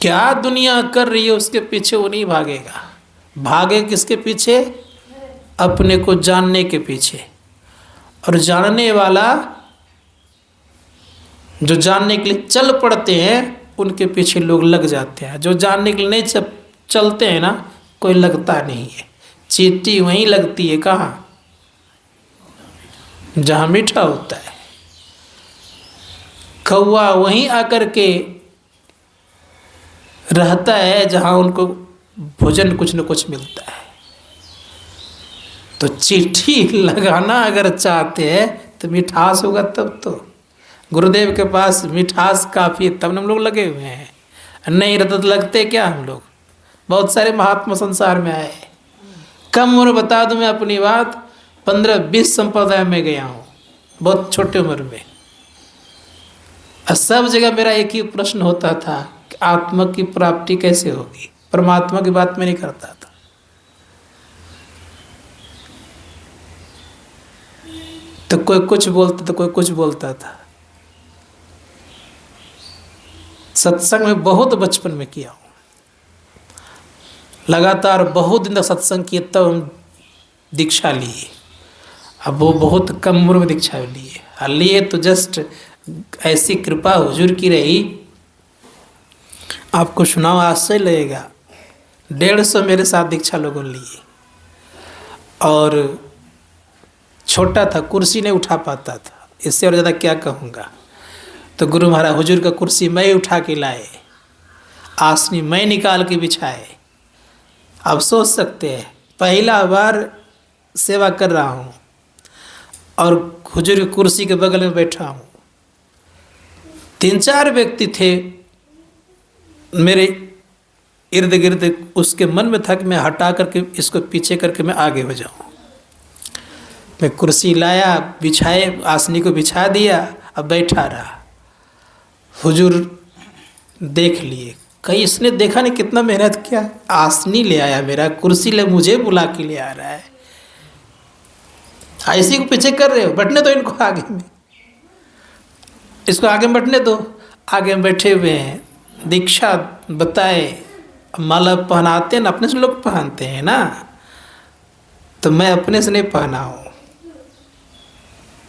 क्या दुनिया कर रही है उसके पीछे वो नहीं भागेगा। भागे किसके पीछे? अपने को जानने के पीछे। और जानने वाला जो जानने के लिए चल पड़ते हैं उनके पीछे लोग लग जाते हैं। जो जानने के लिए नहीं चलते हैं ना, कोई लगता नहीं है। चींटी वहीं लगती है, कहाँ? जहाँ मीठा होता है। कौवा वहीं आकर के रहता है जहाँ उनको भोजन कुछ न कुछ मिलता है। तो चिट्ठी लगाना अगर चाहते हैं तो मिठास होगा तब तो। गुरुदेव के पास मिठास काफ़ी तब हम लोग लगे हुए हैं, नहीं रहता तो लगते क्या हम लोग। बहुत सारे महात्मा संसार में आए। कम उम्र बता दूं मैं अपनी बात, 15-20 संप्रदाय में गया हूँ बहुत छोटे उम्र में। और सब जगह मेरा एक ही प्रश्न होता था कि आत्मा की प्राप्ति कैसे होगी। परमात्मा की बात मैं नहीं करता था। तो कोई कुछ बोलता तो कोई कुछ बोलता था। सत्संग में बहुत बचपन में किया हूँ, लगातार बहुत दिन तक सत्संग किए, तब हम दीक्षा लिए। अब वो बहुत कम उम्र में दीक्षा लिए, और लिए तो जस्ट ऐसी कृपा हुजूर की रही। आपको सुनाओ आश्चर्य लगेगा, 150 मेरे साथ दीक्षा लोगों लिए। और छोटा था, कुर्सी नहीं उठा पाता था, इससे और ज़्यादा क्या कहूँगा। तो गुरु महाराज हुजूर का कुर्सी मैं उठा के लाए, आसनी मैं निकाल के बिछाए। आप सोच सकते हैं, पहला बार सेवा कर रहा हूँ और हुजूर की कुर्सी के बगल में बैठा हूँ। 3-4 व्यक्ति थे मेरे इर्द गिर्द। उसके मन में था कि मैं हटा करके इसको पीछे करके मैं आगे हो जाऊँ। मैं कुर्सी लाया, बिछाए, आसनी को बिछा दिया, अब बैठा रहा। हुजूर देख लिए, कहीं इसने देखा नहीं कितना मेहनत किया। आसनी ले आया मेरा, कुर्सी ले मुझे बुला के ले आ रहा है। ऐसी को पीछे कर रहे हो, बैठने दो इनको आगे में, इसको आगे में बैठने दो। आगे में बैठे हुए हैं, दीक्षा बताए, माला पहनाते हैं ना, अपने से लोग पहनते हैं ना, तो मैं अपने से नहीं पहना हूँ,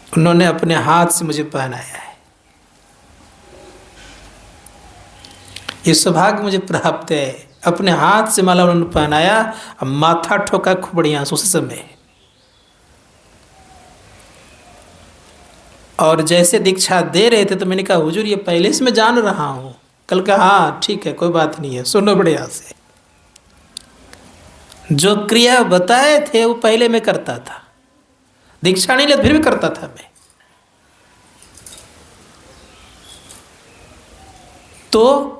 उन्होंने अपने हाथ से मुझे पहनाया है। ये सौभाग्य मुझे प्राप्त है, अपने हाथ से माला उन्होंने पहनाया। अब माथा ठोका खूब बढ़िया उस समय। और जैसे दीक्षा दे रहे थे तो मैंने कहा हुजूर ये पहले से मैं जान रहा हूँ। कल कहा हाँ ठीक है, कोई बात नहीं है, सुनो बढ़िया से। जो क्रिया बताए थे वो पहले मैं करता था, दीक्षा नहीं ले फिर भी करता था मैं। तो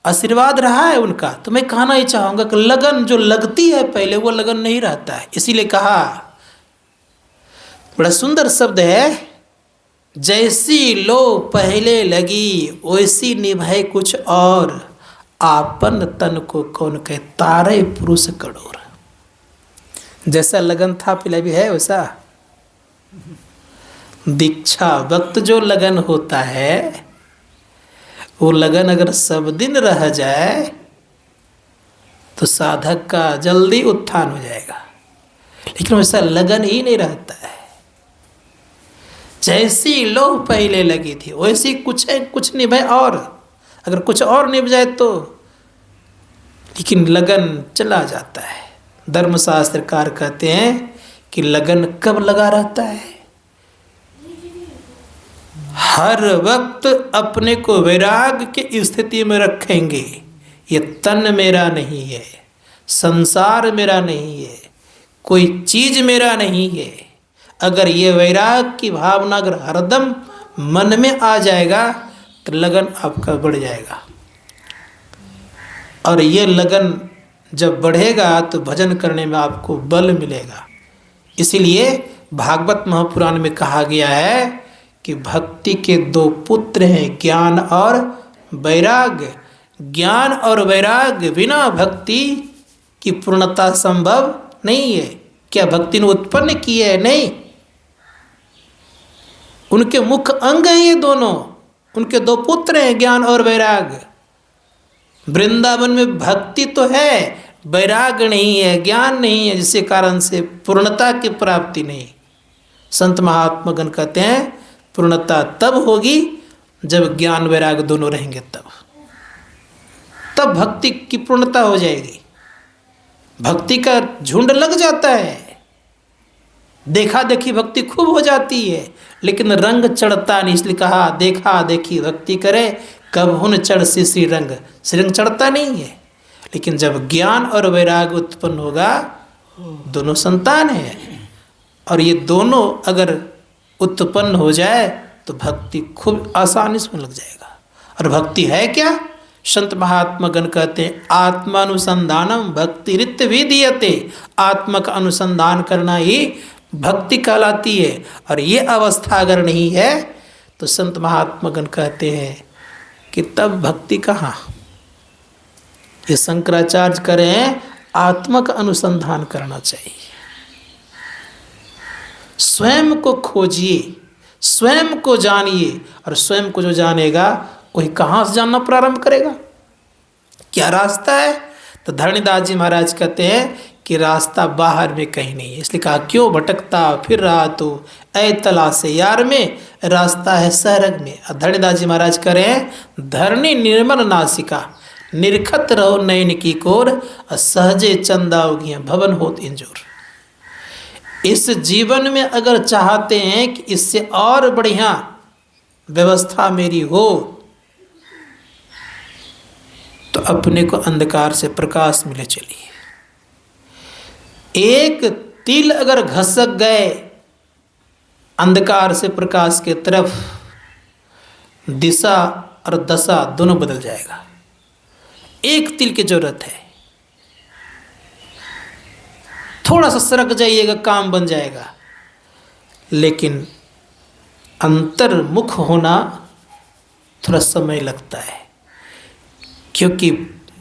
आशीर्वाद रहा है उनका। तो मैं कहना ही चाहूँगा कि लगन जो लगती है पहले, वो लगन नहीं रहता है। इसीलिए कहा, बड़ा सुंदर शब्द है, जैसी लो पहले लगी वैसी निभाए कुछ और, आपन तन को कौन कहे तारे पुरुष कड़ोर। जैसा लगन था पहले भी है वैसा दीक्षा वक्त जो लगन होता है, वो लगन अगर सब दिन रह जाए तो साधक का जल्दी उत्थान हो जाएगा। लेकिन वैसा लगन ही नहीं रहता है। जैसी लोह पहले लगी थी वैसी कुछ निभाए और, अगर कुछ और निभ जाए तो, लेकिन लगन चला जाता है। धर्मशास्त्रकार कहते हैं कि लगन कब लगा रहता है, हर वक्त अपने को वैराग की स्थिति में रखेंगे। ये तन मेरा नहीं है, संसार मेरा नहीं है, कोई चीज मेरा नहीं है। अगर ये वैराग की भावना अगर हरदम मन में आ जाएगा तो लगन आपका बढ़ जाएगा। और ये लगन जब बढ़ेगा तो भजन करने में आपको बल मिलेगा। इसीलिए भागवत महापुराण में कहा गया है कि भक्ति के 2 पुत्र हैं, ज्ञान और वैराग्य। ज्ञान और वैराग्य बिना भक्ति की पूर्णता संभव नहीं है। क्या भक्ति ने उत्पन्न की है? नहीं, उनके मुख्य अंग हैं ये दोनों। उनके 2 पुत्र हैं, ज्ञान और वैराग्य। वृंदावन में भक्ति तो है, वैराग्य नहीं है, ज्ञान नहीं है, जिसके कारण से पूर्णता की प्राप्ति नहीं। संत महात्मागण कहते हैं पूर्णता तब होगी जब ज्ञान वैराग्य दोनों रहेंगे, तब भक्ति की पूर्णता हो जाएगी। भक्ति का झुंड लग जाता है, देखा देखी भक्ति खूब हो जाती है, लेकिन रंग चढ़ता नहीं। इसलिए कहा देखा देखी भक्ति करे, कब हुन चढ़ श्री रंग, श्रीरंग चढ़ता नहीं है। लेकिन जब ज्ञान और वैराग्य उत्पन्न होगा, दोनों संतान है, और ये दोनों अगर उत्पन्न हो जाए तो भक्ति खूब आसानी से लग जाएगा। और भक्ति है क्या? संत महात्मा गण कहते हैं आत्मानुसंधानम भक्ति रित विधीयते। आत्मा का अनुसंधान करना ही भक्ति कहलाती है। और ये अवस्था अगर नहीं है तो संत महात्मा गण कहते हैं कि तब भक्ति कहाँ। ये शंकराचार्य करें आत्मा का अनुसंधान करना चाहिए। स्वयं को खोजिए, स्वयं को जानिए, और स्वयं को जो जानेगा वही कहाँ से जानना प्रारंभ करेगा। क्या रास्ता है? तो धरणीदास जी महाराज कहते हैं कि रास्ता बाहर में कहीं नहीं है। इसलिए कहा क्यों भटकता फिर रहा तो ऐ तलाशे यार में, रास्ता है सरग में। और धरणीदास जी महाराज करें धरणी निर्मल नासिका, निरखत रहो नयन की कोर, सहजे चंदा उगिए भवन होत इंजोर। इस जीवन में अगर चाहते हैं कि इससे और बढ़िया व्यवस्था मेरी हो, तो अपने को अंधकार से प्रकाश मिले चलिए। एक तिल अगर घसक गए अंधकार से प्रकाश के तरफ, दिशा और दशा दोनों बदल जाएगा। एक तिल की जरूरत है, थोड़ा सा सरक जाइएगा काम बन जाएगा। लेकिन अंतर्मुख होना थोड़ा समय लगता है, क्योंकि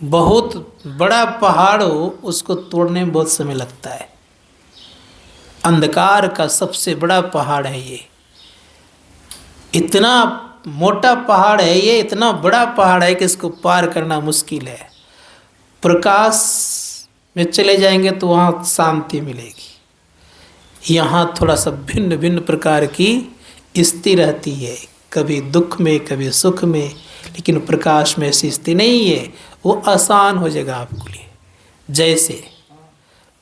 बहुत बड़ा पहाड़ हो उसको तोड़ने में बहुत समय लगता है। अंधकार का सबसे बड़ा पहाड़ है ये, इतना मोटा पहाड़ है ये, इतना बड़ा पहाड़ है कि इसको पार करना मुश्किल है। प्रकाश में चले जाएंगे तो वहाँ शांति मिलेगी। यहाँ थोड़ा सा भिन्न भिन्न प्रकार की स्थिति रहती है, कभी दुख में कभी सुख में, लेकिन प्रकाश में ऐसी स्थिति नहीं है। वो आसान हो जाएगा आपके लिए। जैसे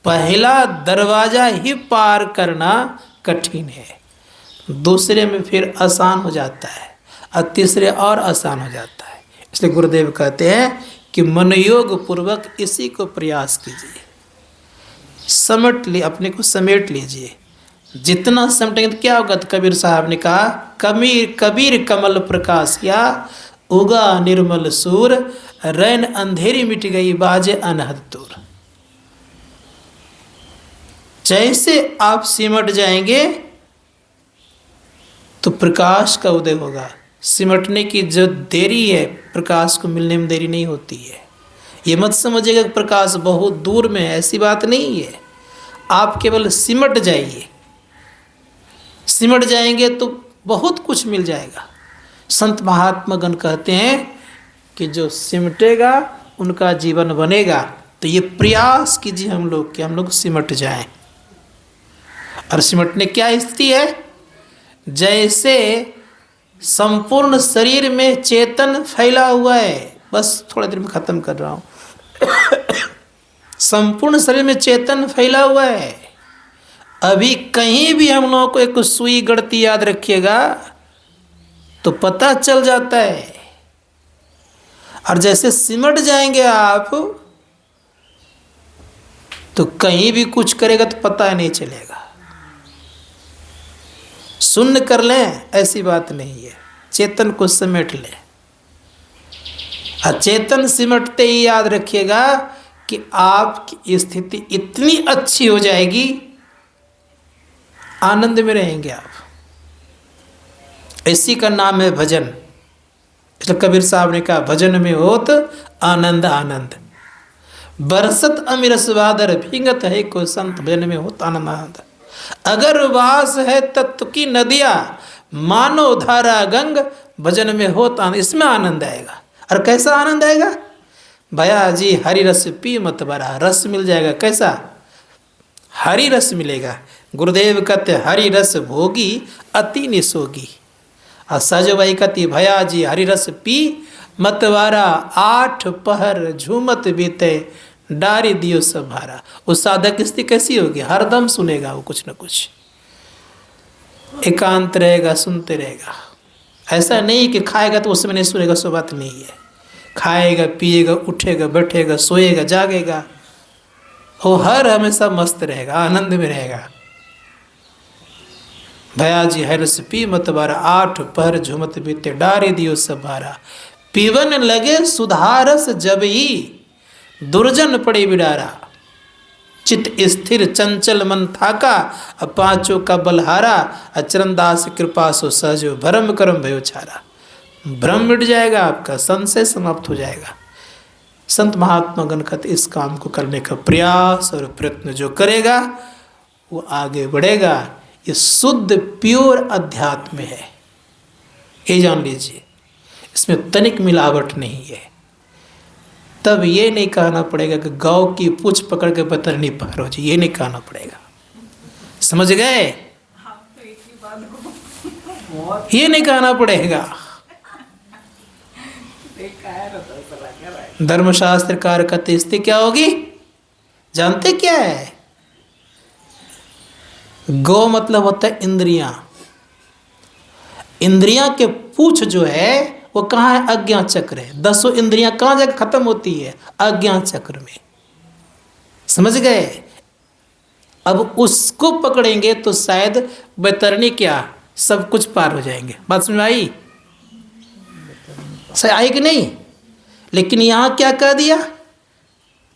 पहला दरवाजा ही पार करना कठिन है, दूसरे में फिर आसान हो जाता है, और तीसरे और आसान हो जाता है। इसलिए गुरुदेव कहते हैं कि मनयोग पूर्वक इसी को प्रयास कीजिए, समेट लिए, अपने को समेट लीजिए। जितना समेटेंगे तो क्या होगा? तो कबीर साहब ने कहा कबीर कमल प्रकाश या उगा निर्मल सूर, रैन अंधेरी मिट गई बाजे अनहद दूर। जैसे आप सिमट जाएंगे तो प्रकाश का उदय होगा। सिमटने की जो देरी है, प्रकाश को मिलने में देरी नहीं होती है। ये मत समझिएगा कि प्रकाश बहुत दूर में है, ऐसी बात नहीं है। आप केवल सिमट जाइए, सिमट जाएंगे तो बहुत कुछ मिल जाएगा। संत महात्मा गण कहते हैं कि जो सिमटेगा उनका जीवन बनेगा। तो ये प्रयास कीजिए हम लोग कि हम लोग सिमट जाएं। और सिमटने क्या स्थिति है? जैसे संपूर्ण शरीर में चेतन फैला हुआ है, बस थोड़ा देर में खत्म कर रहा हूँ। संपूर्ण शरीर में चेतन फैला हुआ है। अभी कहीं भी हम लोगों को एक सुई गड़ती याद रखिएगा तो पता चल जाता है। और जैसे सिमट जाएंगे आप तो कहीं भी कुछ करेगा तो पता नहीं चलेगा। शून्य कर लें ऐसी बात नहीं है, चेतन को समेट लें। अचेतन सिमटते ही याद रखिएगा कि आपकी स्थिति इतनी अच्छी हो जाएगी, आनंद में रहेंगे आप। इसी का नाम है भजन। इसलिए कबीर साहब ने कहा भजन में होत आनंद आनंद, बरसत अमीर सुबादर भींगत है को संत, भजन में होत आनंद आनंद। अगर वास है तत्व की नदिया, मानो धारा गंग, भजन में होत आनंद। इसमें आनंद आएगा। और कैसा आनंद आएगा? भया जी हरि रस पी मत बरा, रस मिल जाएगा। कैसा? हरि रस मिलेगा। गुरुदेव कहते हरि रस भोगी अति निसोगी। और सजबाई कहती भया जी हरि रस पी मतवारा, 8 पहर झूमत बीते डारी दियो सब भारा। उस साधक की स्थिति कैसी होगी? हरदम सुनेगा वो कुछ न कुछ। एकांत रहेगा, सुनते रहेगा। ऐसा नहीं कि खाएगा तो उस समय नहीं सुनेगा, सो बात नहीं है। खाएगा, पिएगा, उठेगा, बैठेगा, सोएगा, जागेगा, वो हर हमेशा मस्त रहेगा, आनंद में रहेगा। भया जी हरस पी मत बारा, 8 पहर झुमत बीते, डारे दियो सब भारा। पीवन लगे सुधारस जब ही, दुर्जन पड़े बिडारा। चित स्थिर चंचल मन थाका, पांचों का बलहारा। अचरनदास कृपा सो सहजो, भरम करम भयो छारा। भ्रम मिट जाएगा आपका, संशय समाप्त हो जाएगा। संत महात्मा गण कहते इस काम को करने का प्रयास और प्रयत्न जो करेगा वो आगे बढ़ेगा। ये शुद्ध प्योर अध्यात्म है, ये जान लीजिए। इसमें तनिक मिलावट नहीं है। तब ये नहीं कहना पड़ेगा कि गौ की पूंछ पकड़ के बतरनी पार हो जाए, ये नहीं कहना पड़ेगा। समझ गए? ये नहीं कहना पड़ेगा। धर्मशास्त्र कार्य करते स्थिति क्या होगी जानते क्या है? गौ मतलब होता है इंद्रियां। इंद्रियां के पूंछ जो है वो कहाँ है? अज्ञा चक्र है। 10 इंद्रियां कहाँ जाकर खत्म होती है? अज्ञा चक्र में। समझ गए? अब उसको पकड़ेंगे तो शायद बैतरणी क्या सब कुछ पार हो जाएंगे। बात समझ में आई? सही आई कि नहीं? लेकिन यहाँ क्या कह दिया?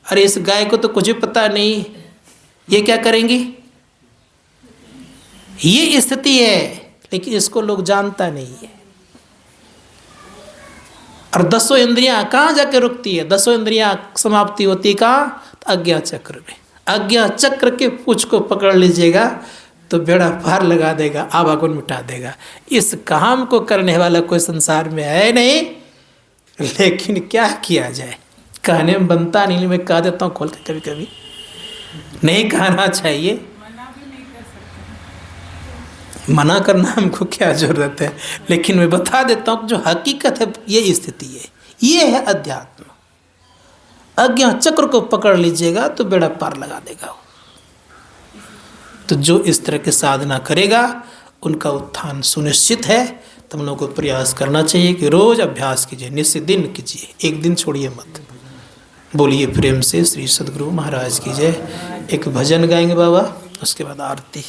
अरे इस गाय को तो कुछ भी पता नहीं, ये क्या करेंगी? ये स्थिति है, लेकिन इसको लोग जानता नहीं है। और 10 इंद्रियां कहाँ जाके रुकती है? 10 इंद्रियां समाप्ति होती कहाँ? अज्ञा चक्र में। अज्ञा चक्र के पूंछ को पकड़ लीजिएगा तो बेड़ा पार लगा देगा, आवागुन मिटा देगा। इस काम को करने वाला कोई संसार में है नहीं, लेकिन क्या किया जाए? कहने में बनता नहीं, मैं कह देता हूँ खोल के कभी कभी। नहीं कहना चाहिए, मना करना हमको क्या जरूरत है, लेकिन मैं बता देता हूँ जो हकीकत है ये स्थिति है। ये है अध्यात्म। अज्ञा चक्र को पकड़ लीजिएगा तो बेड़ा पार लगा देगा। तो जो इस तरह की साधना करेगा उनका उत्थान सुनिश्चित है। तो हम लोगों को प्रयास करना चाहिए कि रोज अभ्यास कीजिए, निश्चित दिन कीजिए, एक दिन छोड़िए मत। बोलिए प्रेम से श्री सद्गुरु महाराज की जय। एक भजन गाएंगे बाबा, उसके बाद आरती।